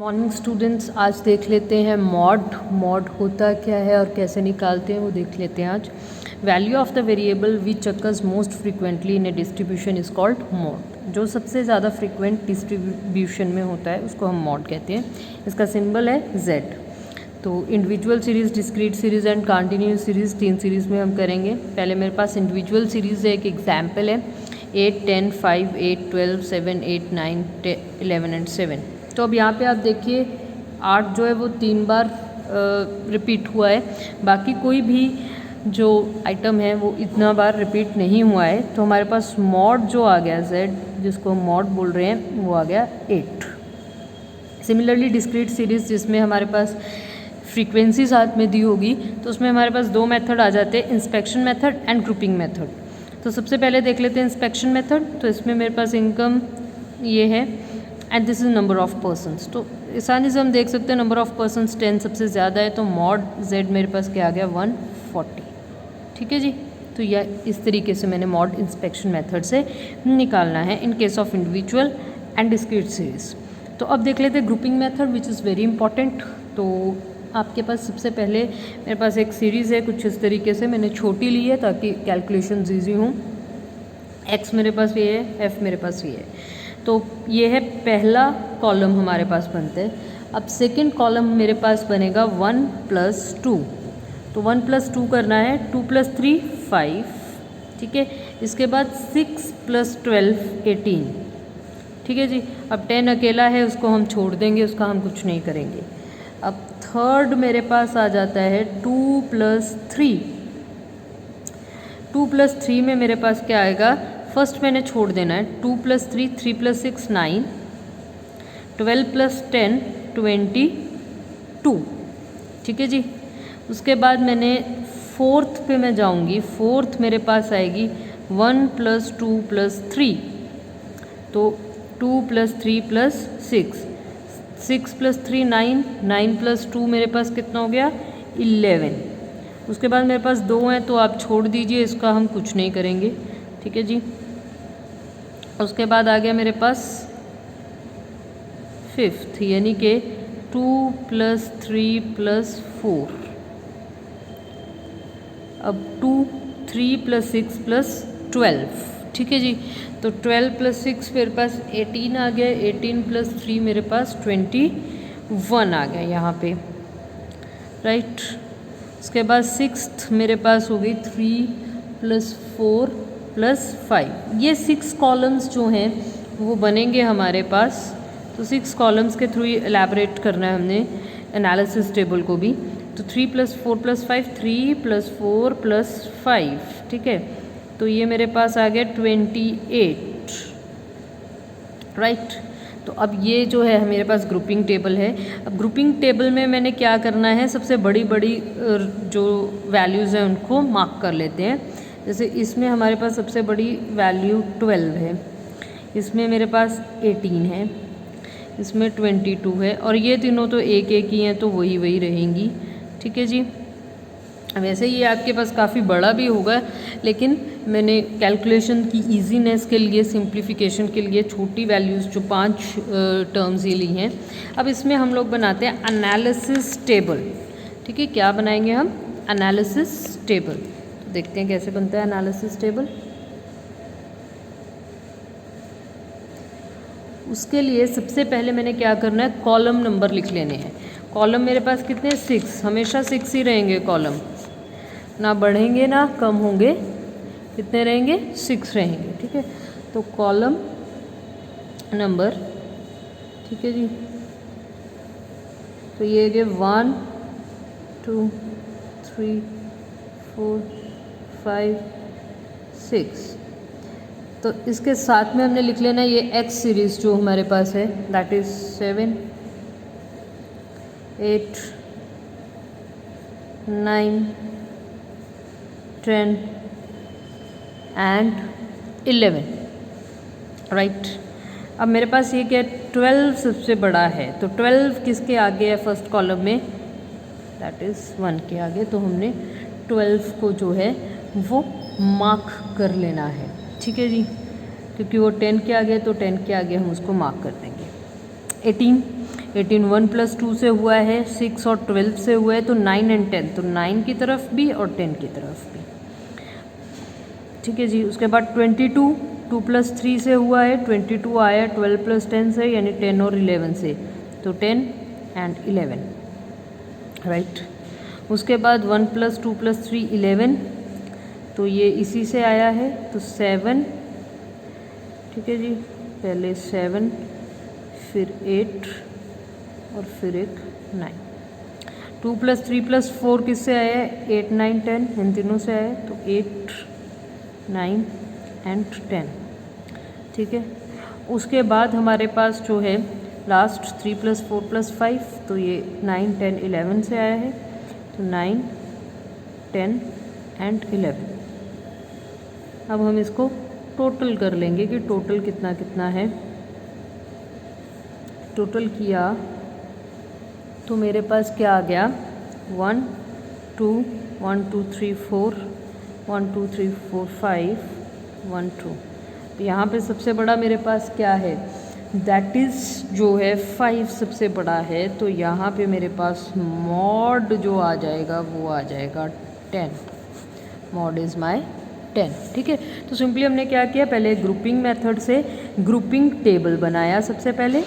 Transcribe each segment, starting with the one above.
Morning students, आज देख लेते हैं मॉड होता क्या है और कैसे निकालते हैं वो देख लेते हैं आज। Value of the variable which occurs most frequently in A distribution is called mod. जो सबसे ज़्यादा फ्रीक्वेंट डिस्ट्रीब्यूशन में होता है उसको हम मॉड कहते हैं। इसका सिंबल है z। तो individual series, discrete series and continuous series, 3 series में हम करेंगे। पहले मेरे पास इंडिविजुअल सीरीज़ है, एक एग्जाम्पल है 8, 10, 5, 8, 12, 7, 8, 9, 11 एंड 7। तो अब यहाँ पे आप देखिए 8 जो है वो 3 बार रिपीट हुआ है, बाकी कोई भी जो आइटम है वो इतना बार रिपीट नहीं हुआ है। तो हमारे पास मॉड जो आ गया z, जिसको हम मॉड बोल रहे हैं, वो आ गया 8। सिमिलरली डिस्क्रीट सीरीज़ जिसमें हमारे पास फ्रीक्वेंसी साथ में दी होगी, तो उसमें हमारे पास 2 मेथड आ जाते हैं, inspection method and grouping method. तो सबसे पहले देख लेते हैं इंस्पेक्शन मेथड। तो इसमें मेरे पास इनकम ये है and this is number of persons. तो आसानी से हम देख सकते हैं नंबर ऑफ पर्सनस 10 सबसे ज़्यादा है, तो मॉड z मेरे पास क्या आ गया 140। ठीक है जी। तो यह इस तरीके से मैंने मॉड इंस्पेक्शन मेथड से निकालना है in case of individual and discrete series. तो अब देख लेते हैं grouping method which is very important. तो आपके पास सबसे पहले मेरे पास एक सीरीज़ है कुछ इस तरीके से, मैंने छोटी ली है ताकि कैलकुलेशन ईजी हों। x मेरे पास ये है, f मेरे पास ये है। तो ये है पहला कॉलम हमारे पास बनता है। अब सेकंड कॉलम मेरे पास बनेगा 1 + 2। तो 1 + 2 करना है, 2 + 3 5। ठीक है। इसके बाद 6 + 12 18। ठीक है जी। अब 10 अकेला है, उसको हम छोड़ देंगे, उसका हम कुछ नहीं करेंगे। अब थर्ड मेरे पास आ जाता है 2 + 3। 2 + 3 में मेरे पास क्या आएगा, फर्स्ट मैंने छोड़ देना है 2 + 3 3 + 6 9, 12 + 10 22। ठीक है जी। उसके बाद मैंने फोर्थ पे मैं जाऊंगी, फोर्थ मेरे पास आएगी 1 + 2 + 3। तो 2 + 3 + 6, 6 + 3 9, 9 + 2 मेरे पास कितना हो गया 11। उसके बाद मेरे पास 2 हैं तो आप छोड़ दीजिए, इसका हम कुछ नहीं करेंगे। ठीक है जी। उसके बाद आ गया मेरे पास फिफ्थ, यानी कि 2 + 3 + 4। अब 2, 3 + 6 + 12। ठीक है जी। तो 12 + 6 मेरे पास 18 आ गया, 18 + 3 मेरे पास 21 आ गया यहाँ पे, राइट। उसके बाद सिक्स्थ मेरे पास हो गई 3 + 4 + 5। ये 6 कॉलम्स जो हैं वो बनेंगे हमारे पास। तो 6 कॉलम्स के थ्रू एलैबोरेट करना है हमने एनालिसिस टेबल को भी। तो 3 + 4 + 5, 3 + 4 + 5। ठीक है। तो ये मेरे पास आ गया 28, राइट। तो अब ये जो है मेरे पास ग्रुपिंग टेबल है। अब ग्रुपिंग टेबल में मैंने क्या करना है, सबसे बड़ी बड़ी जो वैल्यूज़ हैं उनको मार्क कर लेते हैं। जैसे इसमें हमारे पास सबसे बड़ी वैल्यू 12 है, इसमें मेरे पास 18 है, इसमें 22 है, और ये तीनों तो एक एक ही हैं तो वही वही रहेंगी। ठीक है जी। वैसे ये आपके पास काफ़ी बड़ा भी होगा, लेकिन मैंने कैलकुलेशन की इजीनेस के लिए, सिंप्लीफिकेशन के लिए छोटी वैल्यूज़ जो 5 टर्म्स ये ली हैं। अब इसमें हम लोग बनाते हैं एनालिसिस टेबल। ठीक है। क्या बनाएंगे हम, एनालिसिस टेबल। तो देखते हैं कैसे बनता है एनालिसिस टेबल। उसके लिए सबसे पहले मैंने क्या करना है, कॉलम नंबर लिख लेने हैं। कॉलम मेरे पास कितने, 6, हमेशा 6 ही रहेंगे कॉलम, ना बढ़ेंगे ना कम होंगे। कितने रहेंगे, 6 रहेंगे। ठीक है। तो कॉलम नंबर, ठीक है जी। तो ये गए 1 2 3 4 5 6। तो इसके साथ में हमने लिख लेना ये एक्स सीरीज़ जो हमारे पास है, दैट इज़ 7 8 9 10 एंड 11, राइट। अब मेरे पास ये क्या, 12 सबसे बड़ा है, तो 12 किसके आगे है फर्स्ट कॉलम में, दैट इज़ 1 के आगे। तो हमने 12 को जो है वो मार्क कर लेना है। ठीक है जी। क्योंकि वो 10 के आगे, तो 10 के आगे हम उसको मार्क कर देंगे। 18 1 + 2 से हुआ है, 6 और 12 से हुआ है, तो 9 एंड 10, तो 9 की तरफ भी और 10 की तरफ भी। ठीक है जी। उसके बाद 22 2 + 3 से हुआ है, 22 आया 12 + 10 से, यानी 10 और 11 से, तो 10 एंड 11, राइट। उसके बाद 1 + 2 + 3 11, तो ये इसी से आया है, तो 7, ठीक है जी। पहले 7, फिर 8 और फिर एक 9। 2 + 3 + 4 किससे आया है? 8 9 10, इन तीनों से आया है, तो 8 9 एंड 10, ठीक है। उसके बाद हमारे पास जो है लास्ट 3 + 4 + 5, तो ये 9 10 11 से आया है, तो 9 10 एंड 11। अब हम इसको टोटल कर लेंगे कि टोटल कितना कितना है। टोटल किया तो मेरे पास क्या आ गया, 1 2 1 2 3 4 1 2 3 4 5 1 2। तो यहाँ पे सबसे बड़ा मेरे पास क्या है, दैट इज़ जो है 5 सबसे बड़ा है, तो यहाँ पे मेरे पास मॉड जो आ जाएगा वो आ जाएगा 10। मॉड इज़ माय 10, ठीक है। तो सिंपली हमने क्या किया, पहले ग्रुपिंग मेथड से ग्रुपिंग टेबल बनाया सबसे पहले,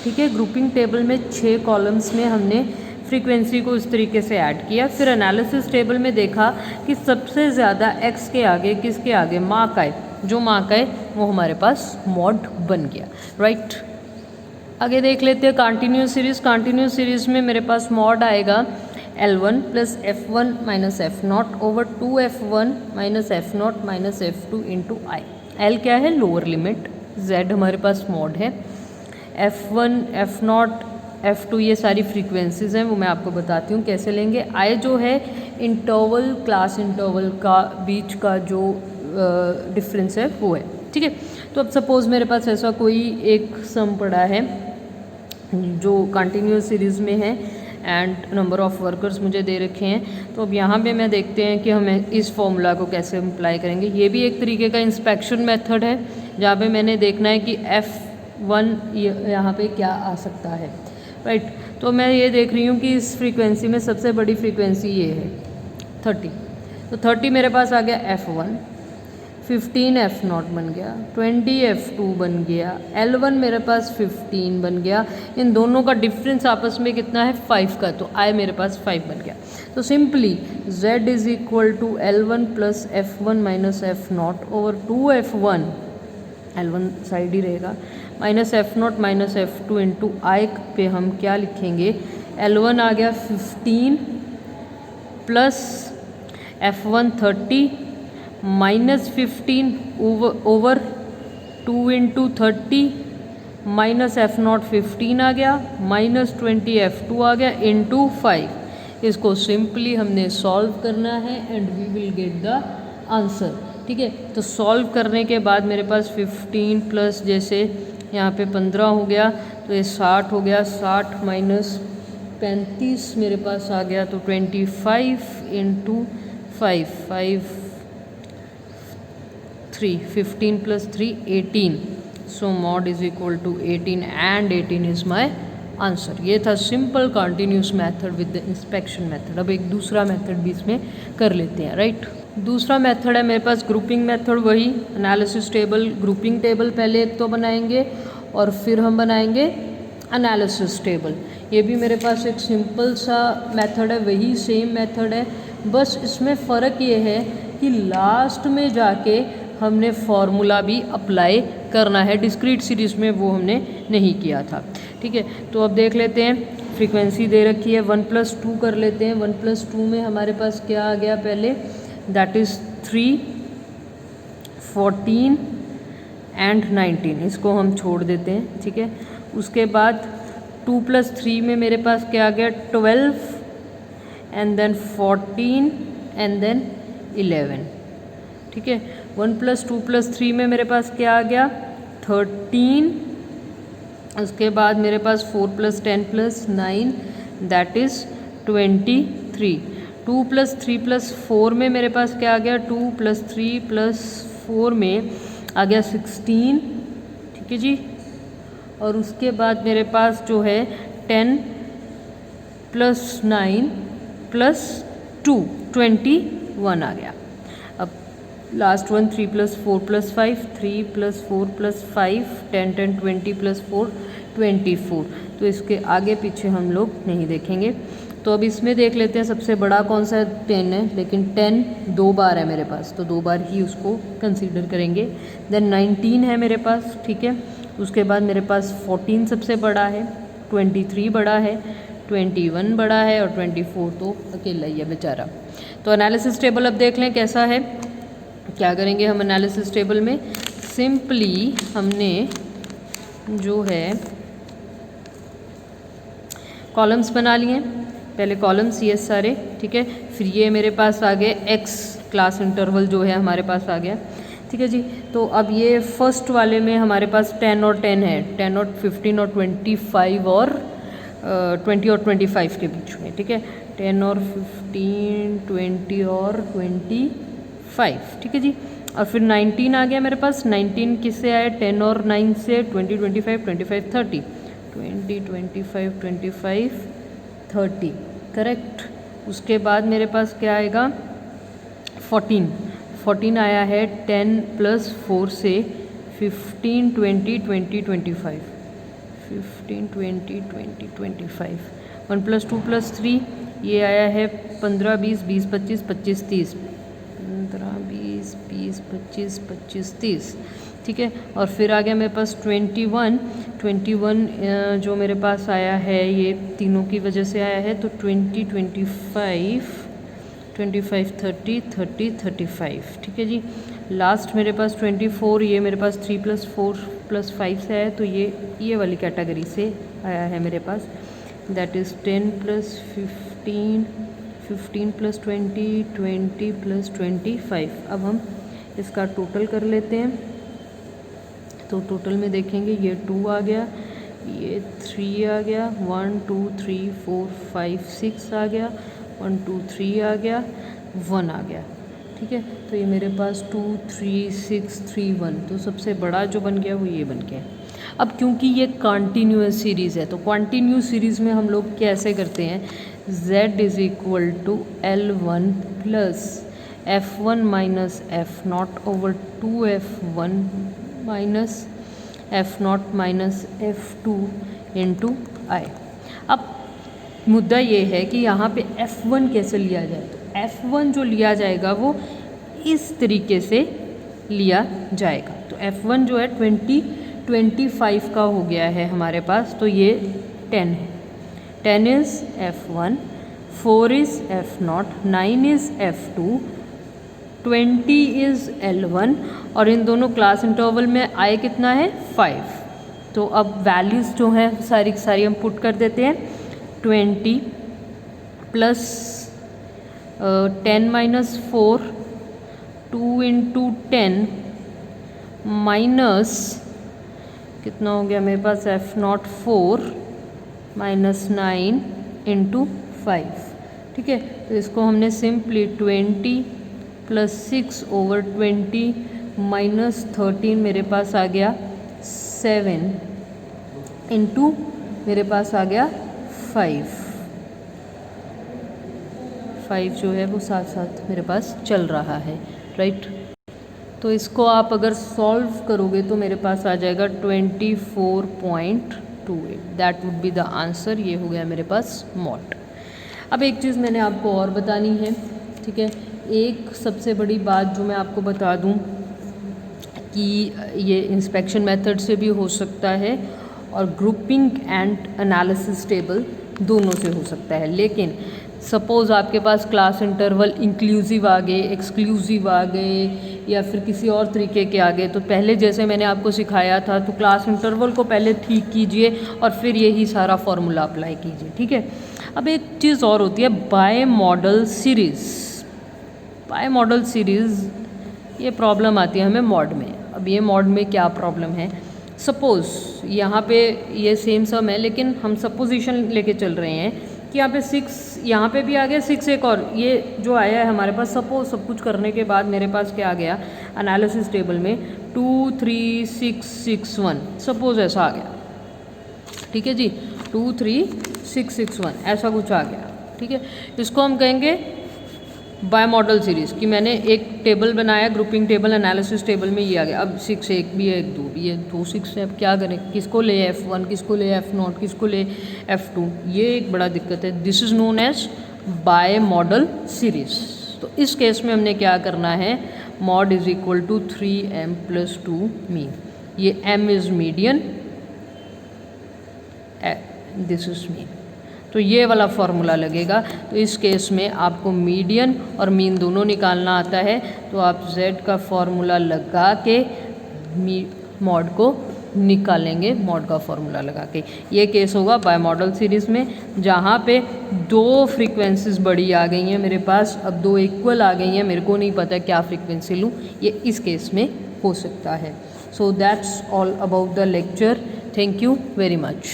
ठीक है। ग्रुपिंग टेबल में 6 कॉलम्स में हमने फ्रीक्वेंसी को इस तरीके से ऐड किया। फिर एनालिसिस टेबल में देखा कि सबसे ज़्यादा एक्स के आगे किसके आगे मार्क आए, जो मार्क आए वो हमारे पास मॉड बन गया, राइट। आगे देख लेते हैं कंटिन्यूस सीरीज़। कंटिन्यूस सीरीज़ में मेरे पास मॉड आएगा L1 + F1 - F0 over 2F1 - F0 - F2 into I। L क्या है, लोअर लिमिट, Z हमारे पास मॉड है, F1 F0 F2 ये सारी फ्रीक्वेंसीज हैं, वो मैं आपको बताती हूँ कैसे लेंगे। I जो है इंटरवल, क्लास इंटरवल का बीच का जो डिफरेंस है वो है, ठीक है। तो अब सपोज़ मेरे पास ऐसा कोई एक सम पड़ा है जो कंटिन्यूस सीरीज़ में है एंड नंबर ऑफ़ वर्कर्स मुझे दे रखे हैं। तो अब यहाँ पे मैं देखते हैं कि हमें इस फॉर्मूला को कैसे अप्लाई करेंगे। ये भी एक तरीके का इंस्पेक्शन मेथड है, जहाँ पे मैंने देखना है कि F1 यहाँ पे क्या आ सकता है, राइट। तो मैं ये देख रही हूँ कि इस फ्रीक्वेंसी में सबसे बड़ी फ्रीक्वेंसी ये है 30, तो 30 मेरे पास आ गया F1, 15 F0 बन गया, 20 F2 बन गया, L1 मेरे पास 15 बन गया। इन दोनों का डिफरेंस आपस में कितना है, 5 का, तो I मेरे पास 5 बन गया। तो simply Z = L1 + F1 - F0 over 2F1, L1 side ही रहेगा, -F0 - F2 इंटू I पे हम क्या लिखेंगे, L1 आ गया 15 प्लस F1 30 -15 over 2 × 30 -F0 15 आ गया, -20 F2 आ गया इंटू 5। इसको सिंपली हमने सॉल्व करना है and we will get the answer, ठीक है। तो सॉल्व करने के बाद मेरे पास 15 प्लस जैसे यहाँ पे 15 हो गया, तो ये 60 हो गया, 60 माइनस 35 मेरे पास आ गया, तो 25 into 5 3 15 + 3 18। So mode is equal to 18 and 18 is my answer. ये था simple continuous method with the inspection method. अब एक दूसरा मेथड भी इसमें कर लेते हैं, राइट। दूसरा मेथड है मेरे पास ग्रुपिंग मेथड, वही एनालिसिस टेबल, ग्रुपिंग टेबल पहले एक तो बनाएंगे और फिर हम बनाएंगे एनालिसिस टेबल। ये भी मेरे पास एक सिंपल सा मेथड है, वही सेम मेथड है, बस इसमें फ़र्क ये है कि लास्ट में जाके हमने फॉर्मूला भी अप्लाई करना है। डिस्क्रीट सीरीज़ में वो हमने नहीं किया था, ठीक है। तो अब देख लेते हैं, फ्रीक्वेंसी दे रखी है, 1 + 2 कर लेते हैं। 1 + 2 में हमारे पास क्या आ गया पहले, दैट इज़ 3 14 एंड 19, इसको हम छोड़ देते हैं, ठीक है। उसके बाद 2 + 3 में मेरे पास क्या आ गया, 12 एंड देन 14 एंड देन 11, ठीक है। 1 + 2 + 3 में मेरे पास क्या आ गया, 13, उसके बाद मेरे पास 4 + 10 + 9 दैट इज़ 23। 2 + 3 + 4 में मेरे पास क्या आ गया, 2 + 3 + 4 में आ गया 16, ठीक है जी। और उसके बाद मेरे पास जो है 10 + 9 + 2 21 आ गया। अब लास्ट वन 3 + 4 + 5 3 + 4 + 5 10 10 20 + 4 24। तो इसके आगे पीछे हम लोग नहीं देखेंगे। तो अब इसमें देख लेते हैं सबसे बड़ा कौन सा 10 है, लेकिन 10 2 बार है मेरे पास, तो 2 बार ही उसको कंसीडर करेंगे। देन 19 है मेरे पास, ठीक है। उसके बाद मेरे पास 14 सबसे बड़ा है, 23 बड़ा है, 21 बड़ा है और 24 तो अकेला ही है बेचारा। तो एनालिसिस टेबल अब देख लें कैसा है। क्या करेंगे हम एनालिसिस टेबल में, सिंपली हमने जो है कॉलम्स बना लिए। पहले कॉलम्स ये सारे, ठीक है। फिर ये मेरे पास आ गए एक्स क्लास इंटरवल जो है हमारे पास आ गया, ठीक है जी। तो अब ये फर्स्ट वाले में हमारे पास 10 और 10 है, 10 और 15 और 25 और 20 और 25 के बीच में, ठीक है। 10 और 15 20 और 25, ठीक है जी। और फिर 19 आ गया मेरे पास। 19 किससे आया, 10 और 9 से, 20 25 25 30 20 25 25 30, करेक्ट। उसके बाद मेरे पास क्या आएगा, 14 आया है 10 + 4 से 15 20 20 25 15 20 20 25 1 + 2 + 3 ये आया है 15 20 20 25 25 30 15 20 20 25 25 30, ठीक है। और फिर आ गया मेरे पास 21 जो मेरे पास आया है ये तीनों की वजह से आया है, तो 20 25 25 30 30 35, ठीक है जी। लास्ट मेरे पास 24, ये मेरे पास 3 + 4 + 5 से आया, तो ये वाली कैटेगरी से आया है मेरे पास। That is 10 + 15 15 + 20 20 + 25। अब हम इसका टोटल कर लेते हैं। तो टोटल में देखेंगे ये 2 आ गया, ये 3 आ गया, 1 2 3 4 5 6 आ गया, 1 2 3 आ गया, 1 आ गया, ठीक है। तो ये मेरे पास 2 3 6 3 1, तो सबसे बड़ा जो बन गया वो ये बन गया। अब क्योंकि ये कॉन्टीन्यूअस सीरीज़ है, तो कॉन्टीन्यूअस सीरीज़ में हम लोग कैसे करते हैं, z = L1 + F1 - F0 / 2F1 - F0 - F2 × I। अब मुद्दा ये है कि यहाँ पे F1 कैसे लिया जाए। तो F1 जो लिया जाएगा वो इस तरीके से लिया जाएगा। तो F1 जो है 25 का हो गया है हमारे पास, तो ये 10 है। 10 is F1, 4 is F0, 9 is F2, 20 is L1 और इन दोनों क्लास इंटरवल में I कितना है, 5। तो अब वैल्यूज़ जो हैं सारी सारी हम पुट कर देते हैं। 20 + 10 - 4 2 × 10 माइनस कितना हो गया मेरे पास, F0 4 -9 × 5, ठीक है। तो इसको हमने सिंपली 20 + 6/20 -13 मेरे पास आ गया 7 × मेरे पास आ गया 5 जो है वो साथ साथ मेरे पास चल रहा है, राइट। तो इसको आप अगर सॉल्व करोगे तो मेरे पास आ जाएगा 24.28, that would be the answer. ये हो गया मेरे पास मॉड। अब एक चीज़ मैंने आपको और बतानी है, ठीक है। एक सबसे बड़ी बात जो मैं आपको बता दूं कि ये इंस्पेक्शन मेथड से भी हो सकता है और ग्रुपिंग एंड एनालिसिस टेबल दोनों से हो सकता है। लेकिन सपोज़ आपके पास क्लास इंटरवल इंक्लूसिव आ गए, एक्सक्लूसिव आ गए या फिर किसी और तरीके के आ गए, तो पहले जैसे मैंने आपको सिखाया था, तो क्लास इंटरवल को पहले ठीक कीजिए और फिर यही सारा फॉर्मूला अप्लाई कीजिए, ठीक है। अब एक चीज़ और होती है bimodal series. Bimodal series ये प्रॉब्लम आती है हमें मॉड में। अब ये मॉड में क्या प्रॉब्लम है, सपोज़ यहाँ पे ये सेम सम है, लेकिन हम सपोजिशन लेके चल रहे हैं कि यहाँ पे 6 यहाँ पे भी आ गया, 6 एक और ये जो आया है हमारे पास। सपोज सब कुछ करने के बाद मेरे पास क्या आ गया एनालिसिस टेबल में 2 3 6 6 1, सपोज ऐसा आ गया, ठीक है जी। 23661 ऐसा कुछ आ गया, ठीक है। इसको हम कहेंगे बाय मॉडल सीरीज़ कि मैंने एक टेबल बनाया, ग्रुपिंग टेबल, एनालिसिस टेबल में ये आ गया। अब 6 एक भी है, एक 2 भी है, 2 6 है, अब क्या करें, किसको ले F1, किसको ले F0, किसको ले F2, ये एक बड़ा दिक्कत है। This is known as bimodal series. तो इस केस में हमने क्या करना है, mode is equal to 3m + 2 mean, ये m is median, this is mean, तो ये वाला फॉर्मूला लगेगा। तो इस केस में आपको मीडियन और मीन दोनों निकालना आता है, तो आप z का फॉर्मूला लगा के मॉड को निकालेंगे, मॉड का फॉर्मूला लगा के। ये केस होगा बाय मॉडल सीरीज़ में, जहाँ पे 2 फ्रीक्वेंसीज बड़ी आ गई हैं मेरे पास, अब 2 इक्वल आ गई हैं, मेरे को नहीं पता क्या फ्रीक्वेंसी लूँ, ये इस केस में हो सकता है। So that's all about the lecture. Thank you very much.